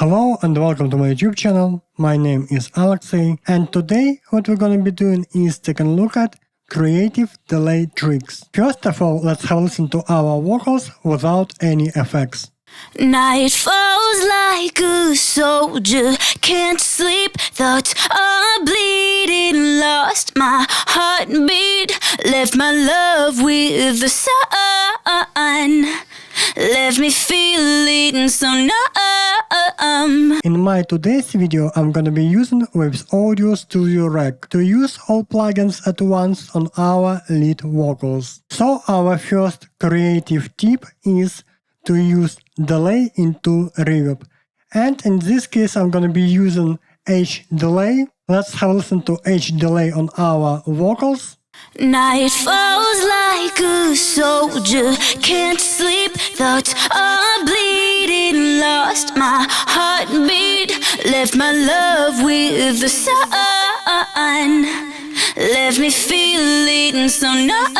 Hello and welcome to my YouTube channel. My name is Alexey, and today what we're gonna be doing is taking a look at creative delay tricks. First of all, let's have a listen to our vocals without any effects. Night falls like a soldier, can't sleep, thoughts are bleeding, lost my heartbeat, left my love with the sun, left me feeling so numb. In my today's video, I'm gonna be using Waves Audio Studio Rec to use all plugins at once on our lead vocals. So our first creative tip is to use delay into reverb. And in this case I'm gonna be using H delay. Let's have a listen to H delay on our vocals. Night falls like a soldier, can't sleep, thoughts are bleeding, lost my heartbeat, left my love with the sun, left me feeling so numb.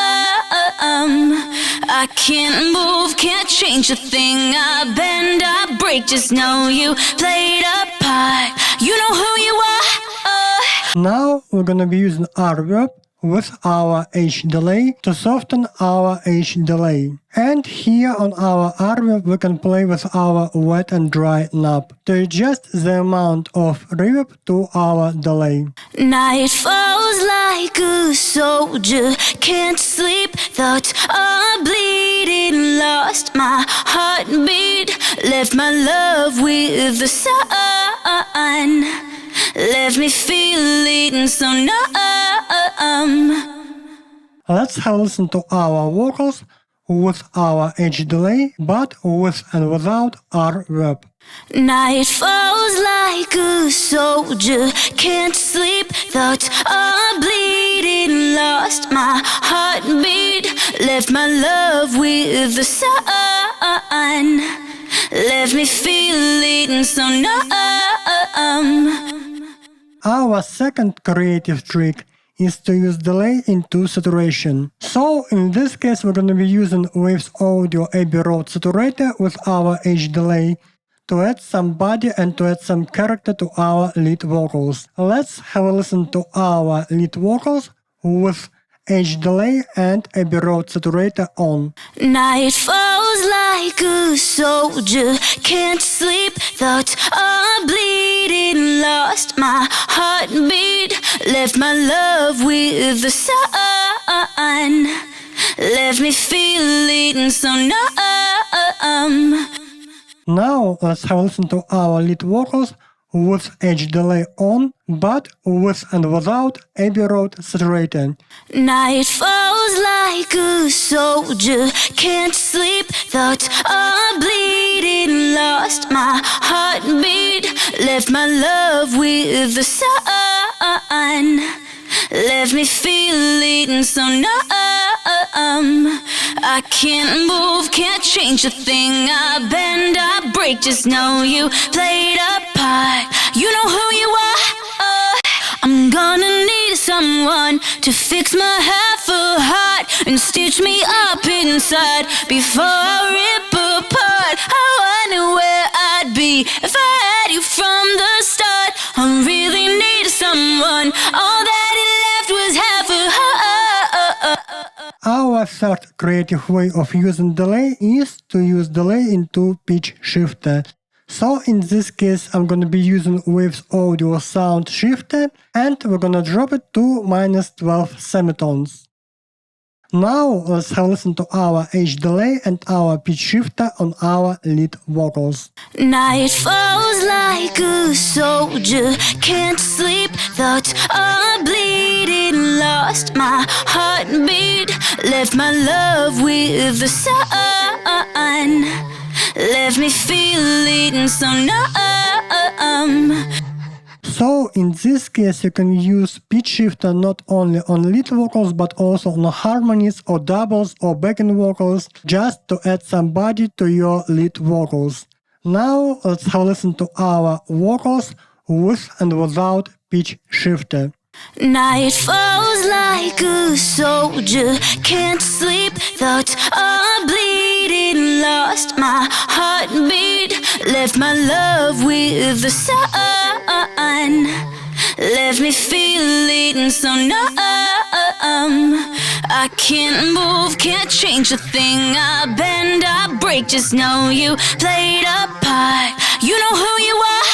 I can't move, can't change a thing, I bend, I break, just know you played a part, you know who you are. Now we're gonna be using reverb with our H delay to soften our H delay. And here on our reverb we can play with our wet and dry knob to adjust the amount of reverb to our delay. Night falls like a soldier, can't sleep, thoughts are bleeding, lost my heartbeat, left my love with the sun, left me feeling so numb. Let's have a listen to our vocals with our H delay, but with and without reverb. Night falls like a soldier, can't sleep, thoughts are bleeding, lost my heartbeat, left my love with the sun, left me feeling so numb. Our second creative trick is to use delay into saturation. So in this case we're gonna be using Waves Audio Abbey Road Saturator with our H delay to add some body and to add some character to our lead vocals. Let's have a listen to our lead vocals with H delay and Abbey Road Saturator on. Night falls like a soldier, can't sleep, thoughts are bleeding, lost my heartbeat, left my love with the sun, left me feeling so numb. Now let's have a listen to our lead vocals with H delay on, but with and without Abbey Road Saturator. Night falls like a soldier, can't sleep, thoughts are bleeding, lost my heartbeat, left my love with the sun, left me feeling so numb. I can't move, can't change a thing, I bend, I break, just know you played a part, you know who you are. I'm gonna need someone to fix my half a heart and stitch me up inside before I rip apart. I wonder where I'd be if I had you from the start. I really need someone, all that it left was half a heart. Our third creative way of using delay is to use delay into pitch shifter. So in this case I'm gonna be using Waves Audio Sound Shifter and we're gonna drop it to -12 semitones. Now let's have a listen to our H delay and our pitch shifter on our lead vocals. Night falls like a soldier, can't sleep, thoughts are bleeding, lost my heartbeat, left my love with the sun, left me feeling so numb. So in this case you can use pitch shifter not only on lead vocals but also on harmonies or doubles or backing vocals, just to add some body to your lead vocals. Now let's have a listen to our vocals with and without pitch shifter. Night falls like a soldier, can't sleep, thoughts are bleeding, lost my heartbeat, left my love with the sun. Left me feeling so numb. I can't move, can't change a thing. I bend, I break, just know you played a part. You know who you are.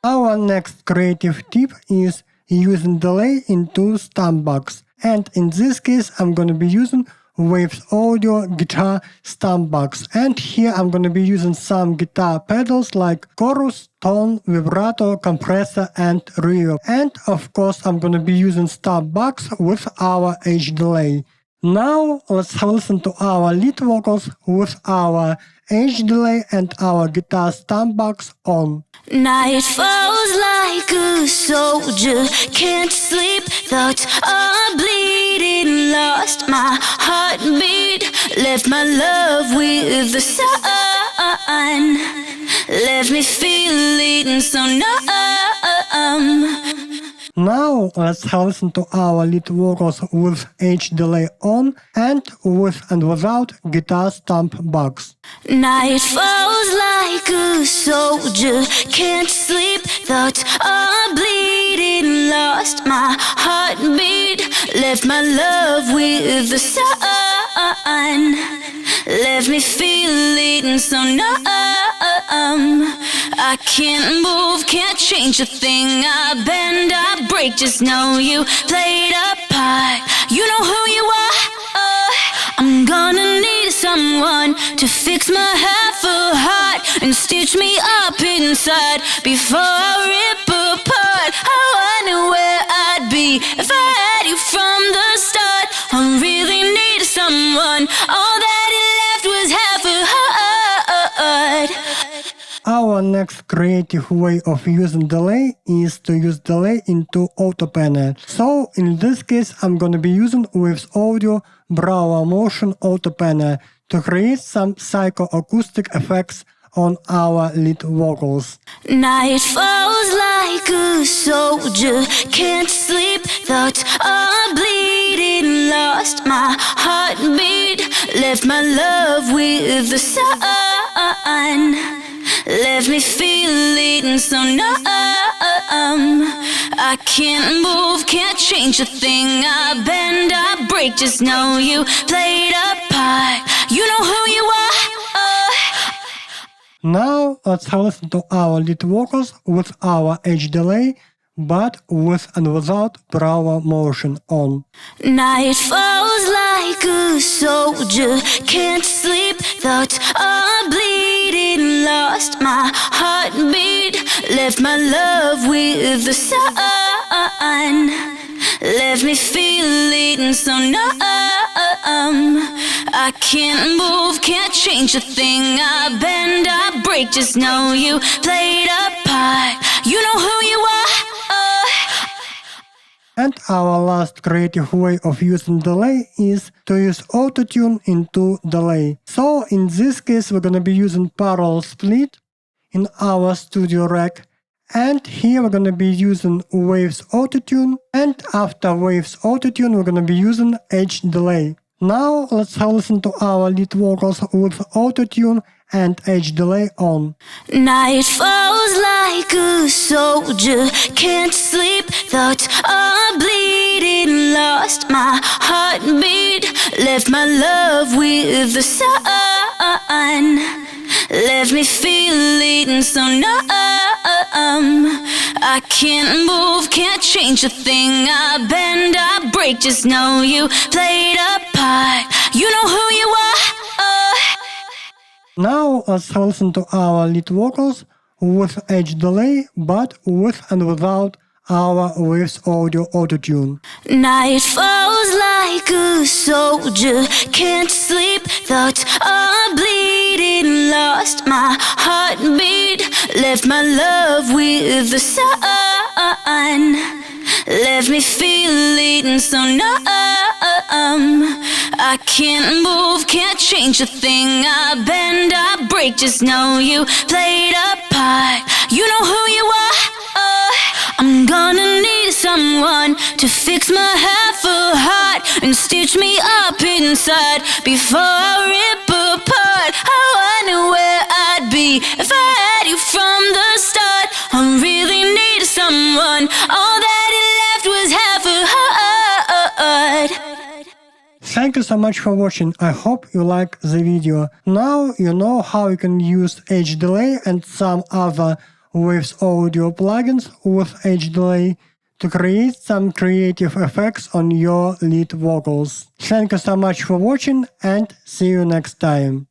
Our next creative tip is using delay into stompbox. And in this case, I'm going to be using Waves Audio guitar stompbox. And here I'm going to be using some guitar pedals like chorus, tone, vibrato, compressor, and reverb. And of course, I'm going to be using stompbox with our H delay. Now let's listen to our lead vocals with our H delay and our guitar stompbox on. Night falls like a soldier, can't sleep, thoughts are bleeding, lost my heartbeat, left my love with the sun, left me feeling so numb. Now let's listen to our lead vocals with H delay on and with and without guitar stomp box. Night falls like a soldier, can't sleep, thoughts are bleeding, lost my heartbeat, left my love with the sun, left me feeling so numb. I can't move, can't change a thing. I bend, I break, just know you played a part. You know who you are. I'm gonna need someone to fix my half a heart and stitch me up inside before I rip apart. I wonder where I'd be if I had you from the start. I really need someone. All that it left was half a heart. Our next creative way of using delay is to use delay into Autotune. So in this case, I'm gonna be using Waves Audio Brow Motion Autotune to create some psychoacoustic effects on our lead vocals. Night falls like a soldier, can't sleep, thoughts are bleeding, lost my heartbeat, left my love with the sun, left me feeling so numb. I can't move, can't change a thing. I bend, I break, just know you played a part. You know who you are. Now let's listen to our lead vocals with our H delay, but with and without brow motion on. Night falls like a soldier, can't sleep, thoughts are bleeding, lost my heartbeat, left my love with the sun, left me feeling so numb. I can't move, can't change a thing. I bend, I break, just know you played a part. You know who you are. And our last creative way of using delay is to use Autotune into delay. So in this case, we're gonna be using parallel split in our studio rack. And here we're gonna be using Waves Autotune. And after Waves Autotune, we're gonna be using H delay. Now let's listen to our lead vocals with Autotune and H delay on. Night falls like a soldier, can't sleep, thoughts are bleeding, lost my heartbeat, left my love with the sun, left me feeling so numb. I can't move, can't change a thing. I bend, I break, just know you played a part. You know who you are. Now let's listen to our lead vocals with H delay, but with and without our Waves Audio Autotune. Night falls like a soldier, can't sleep, thoughts are bleeding, lost my heartbeat, left my love with the sun, left me feeling so numb. I can't move, can't change a thing. I bend, I break, just know you played a part. You know who you are. I'm gonna need someone to fix my half a heart and stitch me up inside before I rip apart. I wonder where I'd be if I had you from the start. I really needed someone. All that he left was half a heart. Thank you so much for watching. I hope you like the video. Now you know how you can use Edge Delay and some other Waves Audio plugins with Edge Delay to create some creative effects on your lead vocals. Thank you so much for watching and see you next time.